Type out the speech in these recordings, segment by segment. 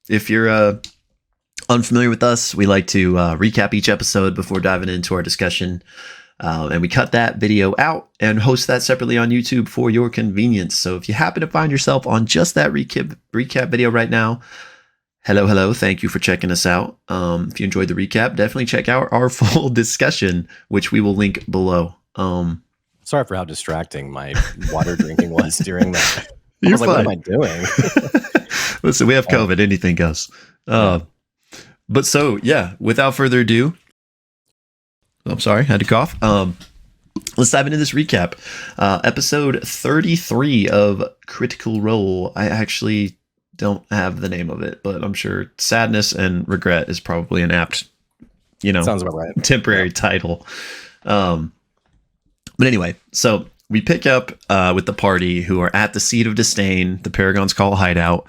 if you're unfamiliar with us, we like to recap each episode before diving into our discussion. And we cut that video out and host that separately on YouTube for your convenience. So if you happen to find yourself on just that recap video right now, hello. Thank you for checking us out. If you enjoyed the recap, definitely check out our full discussion, which we will link below. Sorry for how distracting my water drinking was during that. I was like, what am I doing? Listen, we have COVID. Anything goes. But so, yeah, without further ado, I'm sorry, had to cough. Let's dive into this recap. Episode 33 of Critical Role. I actually don't have the name of it, but I'm sure Sadness and Regret is probably an apt, sounds about right. Temporary title. But anyway, so we pick up with the party who are at the Seat of Disdain, the Paragon's Call hideout,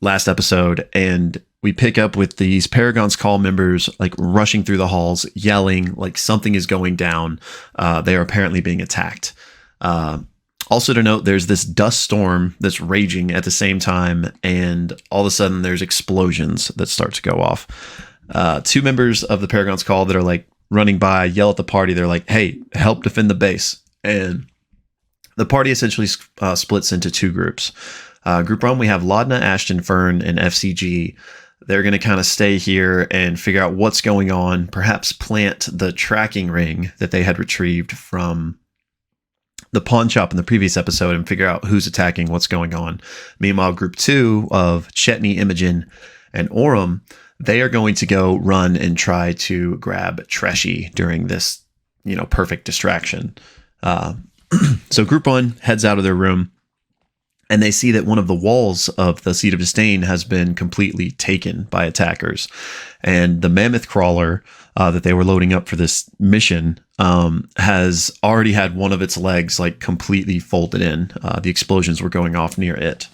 last episode, and we pick up with these Paragon's Call members like rushing through the halls, yelling like something is going down. They are apparently being attacked. Also to note, there's this dust storm that's raging at the same time, and all of a sudden there's explosions that start to go off. Two members of the Paragon's Call that are like running by yell at the party. They're like, hey, help defend the base. And the party essentially splits into two groups. Group 1, we have Laudna, Ashton, Fern, and FCG. They're going to kind of stay here and figure out what's going on, perhaps plant the tracking ring that they had retrieved from the pawn shop in the previous episode and figure out who's attacking, what's going on. Meanwhile, Group 2 of Chetney, Imogen, and Orem, they are going to go run and try to grab Treshy during this, perfect distraction. So Group 1 heads out of their room, and they see that one of the walls of the Seat of Disdain has been completely taken by attackers. And the mammoth crawler that they were loading up for this mission has already had one of its legs like completely folded in. The explosions were going off near it.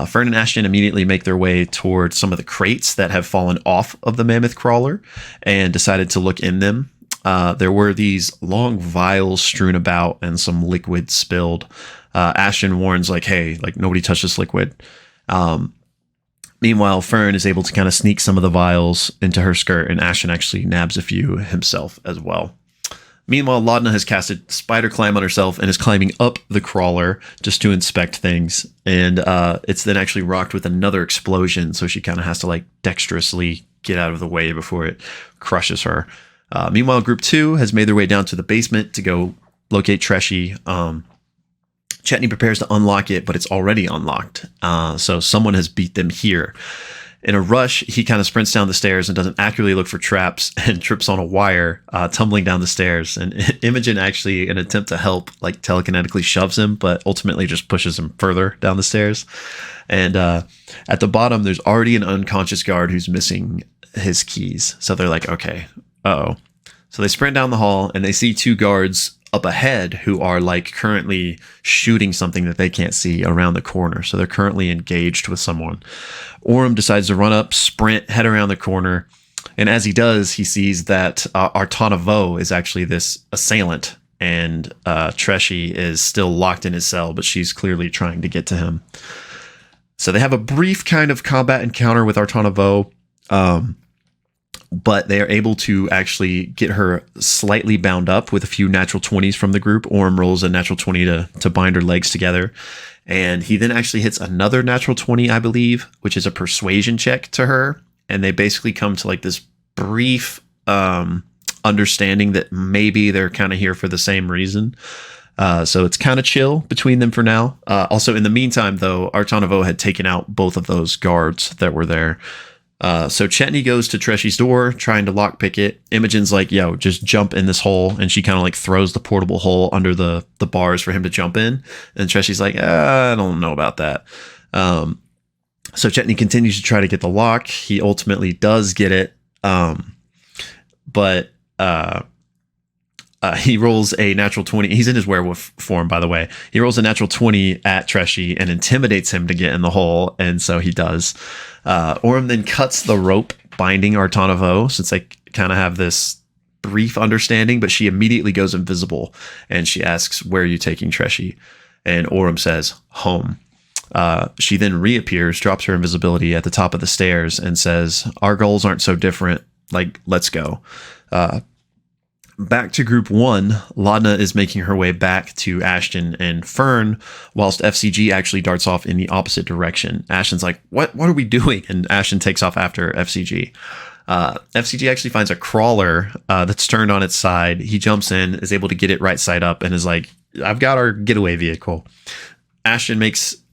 Fern and Ashton immediately make their way towards some of the crates that have fallen off of the mammoth crawler and decided to look in them. There were these long vials strewn about and some liquid spilled. Ashton warns like, hey, like nobody touch this liquid. Meanwhile, Fern is able to kind of sneak some of the vials into her skirt, and Ashton actually nabs a few himself as well. Meanwhile, Laudna has casted Spider Climb on herself and is climbing up the crawler just to inspect things. And it's then actually rocked with another explosion, so she kind of has to like dexterously get out of the way before it crushes her. Meanwhile, Group 2 has made their way down to the basement to go locate Treshy. Chetney prepares to unlock it, but it's already unlocked. So someone has beat them here. In a rush, he kind of sprints down the stairs and doesn't accurately look for traps and trips on a wire, tumbling down the stairs. And Imogen actually, in an attempt to help, like telekinetically shoves him, but ultimately just pushes him further down the stairs. And at the bottom, there's already an unconscious guard who's missing his keys. So they're like, okay, uh-oh. So they sprint down the hall and they see two guards up ahead who are like currently shooting something that they can't see around the corner. So they're currently engaged with someone. Orem decides to run up, sprint, head around the corner. And as he does, he sees that Artana Vo is actually this assailant. And Treshy is still locked in his cell, but she's clearly trying to get to him. So they have a brief kind of combat encounter with Artana Vo. But they are able to actually get her slightly bound up with a few natural 20s from the group. Orem rolls a natural 20 to bind her legs together. And he then actually hits another natural 20, I believe, which is a persuasion check to her. And they basically come to like this brief understanding that maybe they're kind of here for the same reason. So it's kind of chill between them for now. Also, in the meantime, though, Artana Vo had taken out both of those guards that were there. So Chetney goes to Treshy's door, trying to lockpick it. Imogen's like, yo, just jump in this hole. And she kind of like throws the portable hole under the bars for him to jump in. And Treshy's like, I don't know about that. So Chetney continues to try to get the lock. He ultimately does get it. But he rolls a natural 20. He's in his werewolf form, by the way. He rolls a natural 20 at Treshy and intimidates him to get in the hole. And so he does. Orem then cuts the rope binding Artana Vo, since they kind of have this brief understanding, but she immediately goes invisible and she asks, where are you taking Treshy? And Orem says, home. She then reappears, drops her invisibility at the top of the stairs, and says, "Our goals aren't so different. Like, let's go." Back to group one, Laudna is making her way back to Ashton and Fern, whilst FCG actually darts off in the opposite direction. Ashton's like, what are we doing? And Ashton takes off after FCG. FCG actually finds a crawler that's turned on its side. He jumps in, is able to get it right side up, and is like, I've got our getaway vehicle. Ashton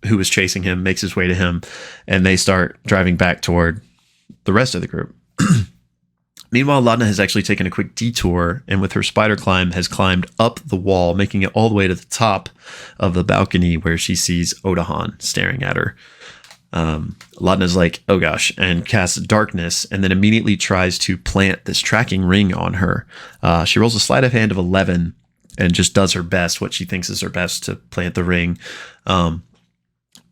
who was chasing him, makes his way to him, and they start driving back toward the rest of the group. Meanwhile, Laudna has actually taken a quick detour, and with her spider climb has climbed up the wall, making it all the way to the top of the balcony where she sees Odahan staring at her. Laudna's like, oh gosh, and casts darkness, and then immediately tries to plant this tracking ring on her. She rolls a sleight of hand of 11 and just does her best, what she thinks is her best, to plant the ring.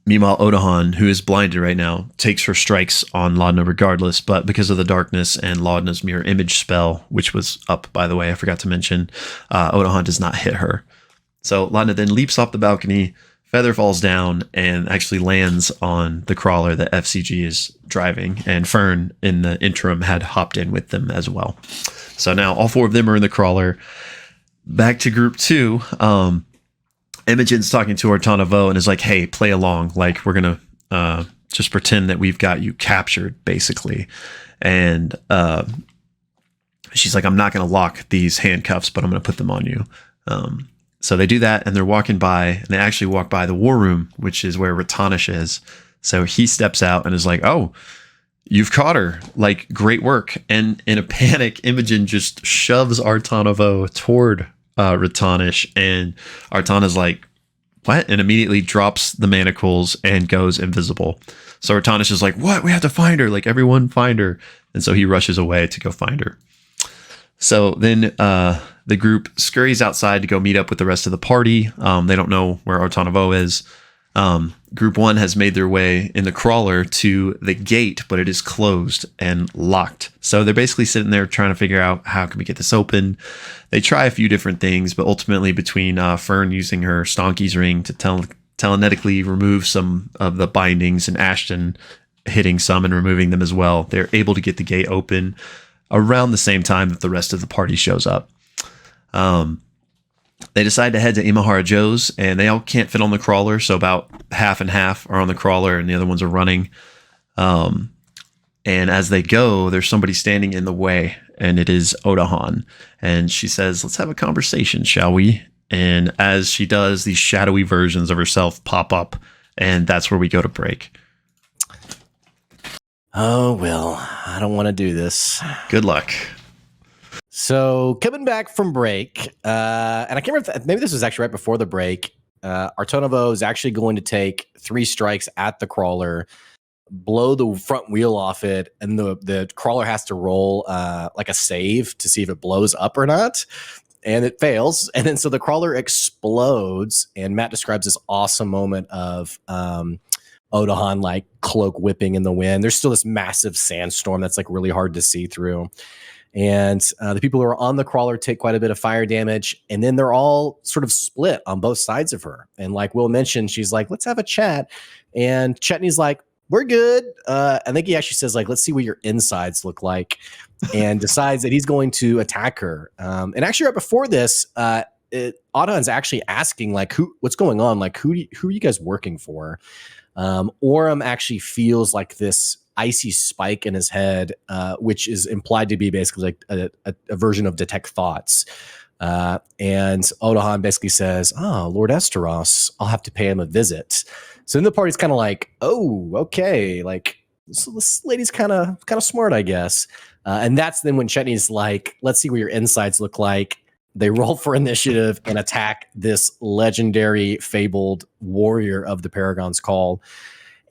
Meanwhile, Odahan, who is blinded right now, takes her strikes on Laudna regardless, but because of the darkness and Laudna's mirror image spell, which was up, by the way, I forgot to mention, Odahan does not hit her. So Laudna then leaps off the balcony, Feather falls down, and actually lands on the crawler that FCG is driving, and Fern, in the interim, had hopped in with them as well. So now all four of them are in the crawler. Back to group two, Imogen's talking to Artana Vo and is like, hey, play along. Like, we're going to just pretend that we've got you captured, basically. And she's like, I'm not going to lock these handcuffs, but I'm going to put them on you. So they do that, and they're walking by, and they actually walk by the war room, which is where Ratanish is. So he steps out and is like, oh, you've caught her. Like, great work. And in a panic, Imogen just shoves Artana Vo toward Ratanish, and Artana's like, what? And immediately drops the manacles and goes invisible. So Ratanish is like, what? We have to find her. Like, everyone find her. And so he rushes away to go find her. So then the group scurries outside to go meet up with the rest of the party. They don't know where Artana Vo is. Group one has made their way in the crawler to the gate, but it is closed and locked. So they're basically sitting there trying to figure out, how can we get this open? They try a few different things, but ultimately between Fern using her Stonky's ring to telenetically remove some of the bindings, and Ashton hitting some and removing them as well, they're able to get the gate open around the same time that the rest of the party shows up. They decide to head to Imahara Joe's, and they all can't fit on the crawler, so about half and half are on the crawler, and the other ones are running. And as they go, there's somebody standing in the way, and it is Odahan. And she says, let's have a conversation, shall we? And as she does, these shadowy versions of herself pop up, and that's where we go to break. Oh, well, I don't want to do this. Good luck. So coming back from break, and I can't remember maybe this was actually right before the break. Artana Vo is actually going to take 3 strikes at the crawler, blow the front wheel off it, and the crawler has to roll like a save to see if it blows up or not. And it fails. And then so the crawler explodes, and Matt describes this awesome moment of Odahan like cloak whipping in the wind. There's still this massive sandstorm that's like really hard to see through. And the people who are on the crawler take quite a bit of fire damage, and then they're all sort of split on both sides of her. And like Will mentioned, she's like, let's have a chat. And Chetney's like, we're good. I think he actually says, like, let's see what your insides look like, and decides that he's going to attack her. And actually right before this, Odahan's actually asking, like, what's going on? Like, who are you guys working for? Orem actually feels like this icy spike in his head, which is implied to be basically like a version of detect thoughts. And Odahan basically says, oh, Lord Esteros, I'll have to pay him a visit. So then the party's kind of like, oh, okay. Like, so this lady's kind of smart, I guess. And that's then when Chetney's like, let's see what your insides look like. They roll for initiative and attack this legendary fabled warrior of the Paragon's Call.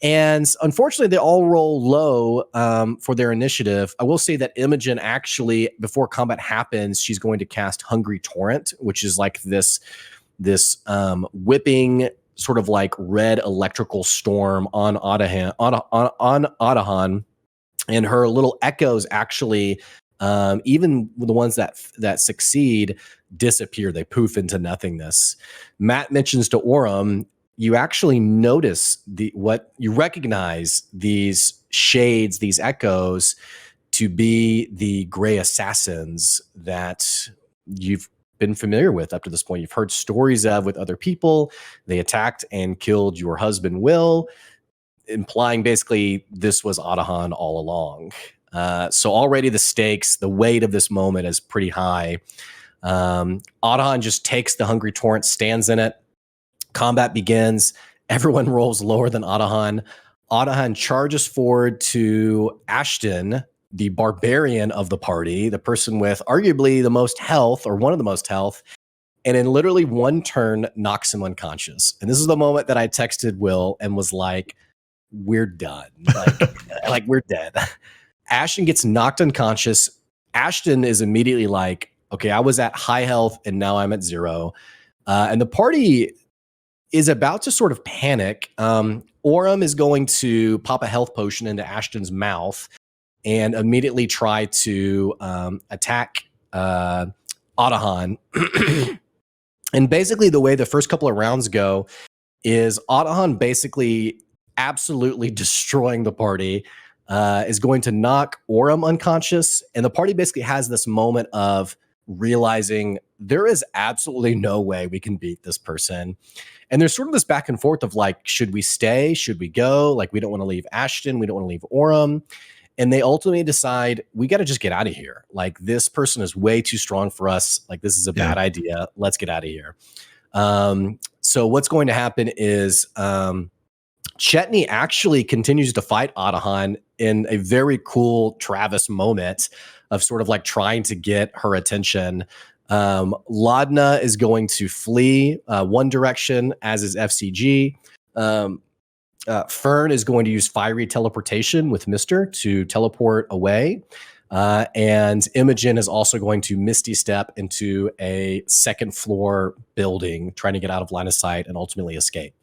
And unfortunately, they all roll low for their initiative. I will say that Imogen actually, before combat happens, she's going to cast Hungry Torrent, which is like this whipping sort of like red electrical storm on Odahan, on Odahan, and her little echoes actually, even the ones that succeed, disappear. They poof into nothingness. Matt mentions to Orem, you actually notice you recognize these shades, these echoes, to be the gray assassins that you've been familiar with up to this point. You've heard stories of with other people. They attacked and killed your husband, Will, implying basically this was Odahan all along. So already the stakes, the weight of this moment is pretty high. Odahan just takes the Hungry Torrent, stands in it. Combat begins. Everyone rolls lower than Odahan. Odahan charges forward to Ashton, the barbarian of the party, the person with arguably the most health, or one of the most health, and in literally one turn knocks him unconscious. And this is the moment that I texted Will and was like, we're done. Like we're dead. Ashton gets knocked unconscious. Ashton is immediately like, okay, I was at high health and now I'm at 0. And the party is about to sort of panic. Orem is going to pop a health potion into Ashton's mouth and immediately try to attack Odahan. And basically the way the first couple of rounds go is Odahan basically absolutely destroying the party, is going to knock Orem unconscious. And the party basically has this moment of realizing there is absolutely no way we can beat this person. And there's sort of this back and forth of like, should we stay? Should we go? Like, we don't want to leave Ashton. We don't want to leave Orem. And they ultimately decide, we got to just get out of here. Like, this person is way too strong for us. Like, this is a bad idea. Let's get out of here. So what's going to happen is Chetney actually continues to fight Odahan in a very cool Travis moment of sort of like trying to get her attention. Laudna is going to flee one direction, as is FCG. Fern is going to use fiery teleportation with Mister to teleport away. And Imogen is also going to Misty Step into a second floor building, trying to get out of line of sight and ultimately escape.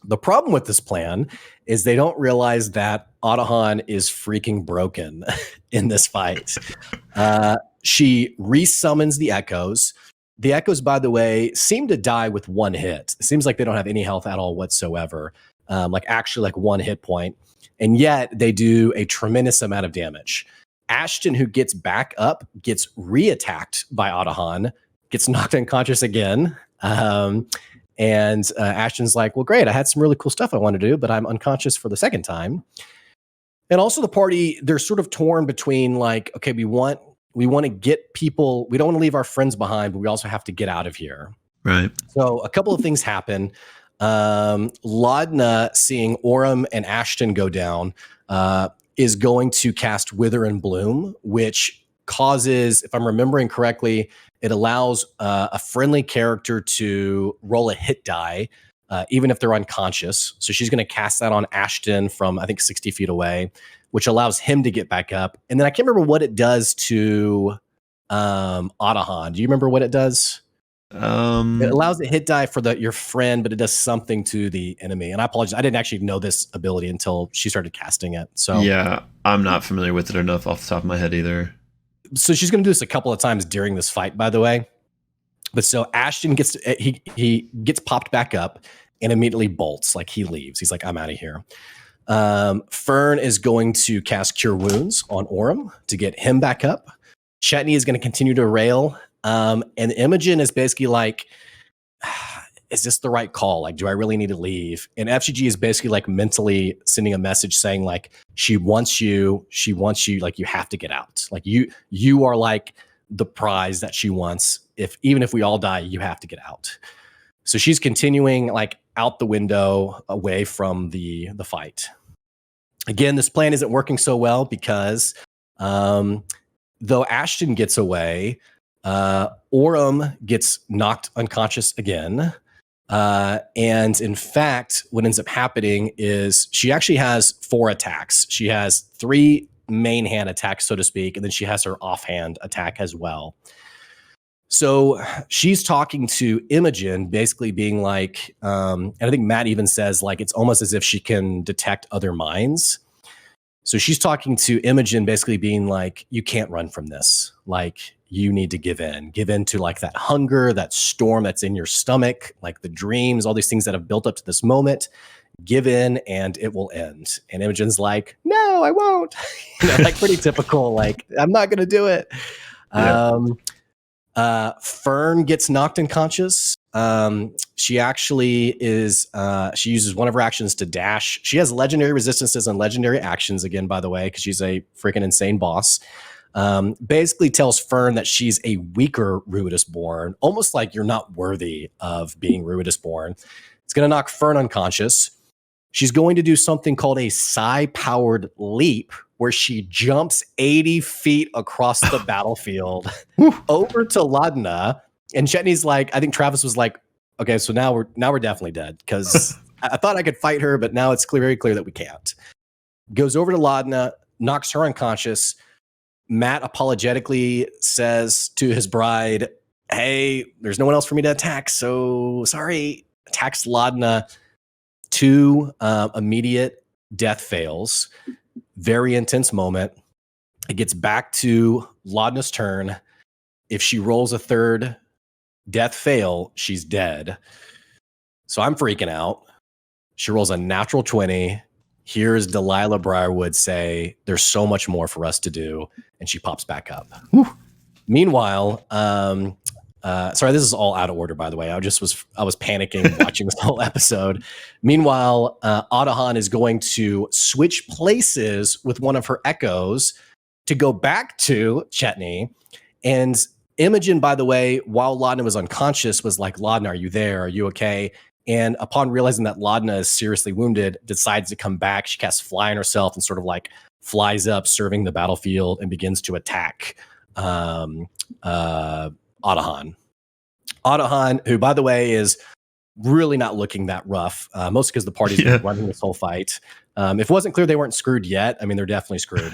The problem with this plan is they don't realize that Odahan is freaking broken in this fight. She resummons the Echoes. The Echoes, by the way, seem to die with one hit. It seems like they don't have any health at all whatsoever. Like one hit point. And yet they do a tremendous amount of damage. Ashton, who gets back up, gets re-attacked by Odahan, gets knocked unconscious again. And Ashton's like, well, great. I had some really cool stuff I wanted to do, but I'm unconscious for the second time. And also the party, they're sort of torn between like, okay, we want to get people. We don't want to leave our friends behind, but we also have to get out of here. Right. So a couple of things happen. Laudna, seeing Orem and Ashton go down, is going to cast Wither and Bloom, which causes, if I'm remembering correctly, it allows a friendly character to roll a hit die, even if they're unconscious. So she's going to cast that on Ashton from, I think, 60 feet away, which allows him to get back up. And then I can't remember what it does to Odahan. Do you remember what it does? It allows a hit die for your friend, but it does something to the enemy. And I apologize, I didn't actually know this ability until she started casting it. So yeah, I'm not familiar with it enough off the top of my head either. So she's going to do this a couple of times during this fight, by the way. But so Ashton gets he gets popped back up and immediately bolts, like he leaves. He's like, I'm out of here. Fern is going to cast Cure Wounds on Orem to get him back up. Chetney is going to continue to rail. And Imogen is basically like, is this the right call? Like, do I really need to leave? And FGG is basically like mentally sending a message saying like, she wants you, like you have to get out. Like you are like the prize that she wants. Even if we all die, you have to get out. So she's continuing like out the window away from the fight. Again, this plan isn't working so well because though Ashton gets away, Orem gets knocked unconscious again. And in fact, what ends up happening is she actually has 4 attacks. She has 3 main hand attacks, so to speak, and then she has her offhand attack as well. So she's talking to Imogen, basically being like, and I think Matt even says like, it's almost as if she can detect other minds. So she's talking to Imogen, basically being like, you can't run from this. Like, you need to give in to like that hunger, that storm that's in your stomach, like the dreams, all these things that have built up to this moment. Give in and it will end. And Imogen's like, no, I won't. Like pretty typical, like, I'm not going to do it. Yeah. Fern gets knocked unconscious. She actually is, she uses one of her actions to dash. She has legendary resistances and legendary actions again, by the way, because she's a freaking insane boss. Basically tells Fern that she's a weaker Ruidusborn, almost like you're not worthy of being Ruidusborn. It's going to knock Fern unconscious. She's going to do something called a psi-powered leap, where she jumps 80 feet across the battlefield over to Laudna. And Chetney's like, I think Travis was like, okay, so now we're definitely dead, because I thought I could fight her, but now it's very clear that we can't. Goes over to Laudna, knocks her unconscious. Matt apologetically says to his bride, hey, there's no one else for me to attack, so sorry. Attacks Laudna. 2 immediate death fails. Very intense moment. It gets back to Laudna's turn. If she rolls a third death fail, she's dead. So I'm freaking out. She rolls a natural 20. Here's Delilah Briarwood say, there's so much more for us to do. And she pops back up. Whew. Meanwhile, sorry, this is all out of order, by the way. I was panicking watching this whole episode. Meanwhile, Odahan is going to switch places with one of her echoes to go back to Chetney. And Imogen, by the way, while Laudna was unconscious, was like, Laudna, are you there? Are you okay? And upon realizing that Laudna is seriously wounded, decides to come back. She casts Fly on herself and sort of like flies up, serving the battlefield, and begins to attack Odahan. Odahan, who, by the way, is really not looking that rough, mostly because the party's been running this whole fight. If it wasn't clear they weren't screwed yet, I mean, they're definitely screwed.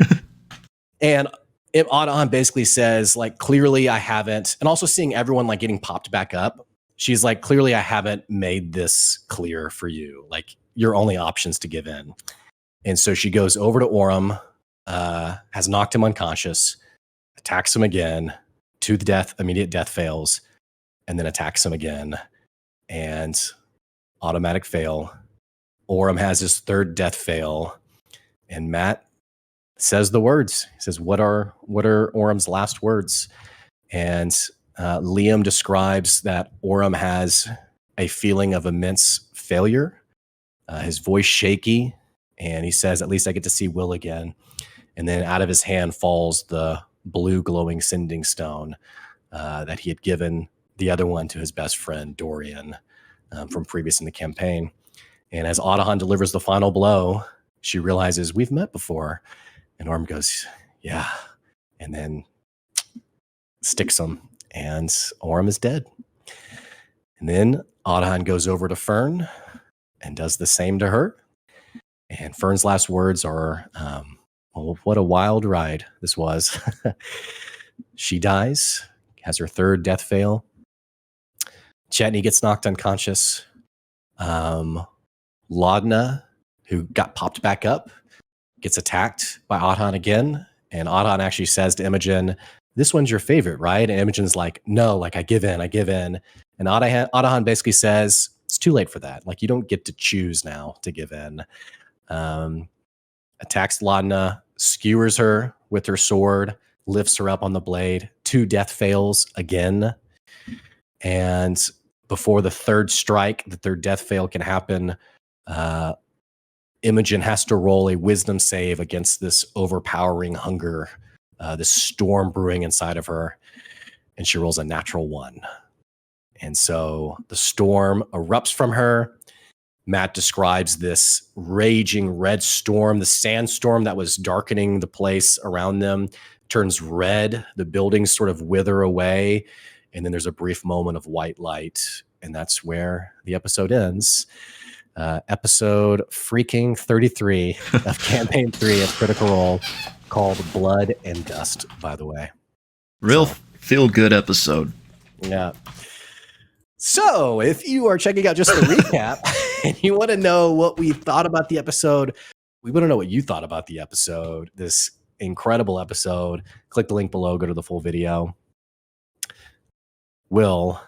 And Odahan basically says, like, clearly I haven't, and also seeing everyone like getting popped back up, she's like, clearly I haven't made this clear for you. Like, your only options to give in. And so she goes over to Orym, has knocked him unconscious, attacks him again, to the death, immediate death fails, and then attacks him again, and automatic fail. Orym has his third death fail, and Matt says the words. He says, what are Orym's last words? And Liam describes that Orym has a feeling of immense failure, his voice shaky, and he says, at least I get to see Will again. And then out of his hand falls the blue glowing sending stone that he had given the other one to his best friend, Dorian, from previous in the campaign. And as Odahan delivers the final blow, she realizes, we've met before. And Orym goes, yeah. And then sticks him, and Orym is dead. And then Odahan goes over to Fern and does the same to her. And Fern's last words are, well, what a wild ride this was. She dies, has her third death fail. Chetney gets knocked unconscious. Laudna, who got popped back up, gets attacked by Odahan again. And Odahan actually says to Imogen, this one's your favorite, right? And Imogen's like, no, like I give in. And Odahan basically says, it's too late for that. Like, you don't get to choose now to give in. Attacks Laudna, skewers her with her sword, lifts her up on the blade. 2 death fails again. And before the third strike, the third death fail can happen, Imogen has to roll a wisdom save against this overpowering hunger, this storm brewing inside of her. And she rolls a natural 1. And so the storm erupts from her. Matt describes this raging red storm, the sandstorm that was darkening the place around them, turns red. The buildings sort of wither away. And then there's a brief moment of white light. And that's where the episode ends. Episode freaking 33 of Campaign 3 of Critical Role, called Blood and Dust, by the way. Real feel-good episode. Yeah. So if you are checking out just the recap and you want to know what we thought about the episode, we want to know what you thought about the episode, this incredible episode. Click the link below, go to the full video. Will,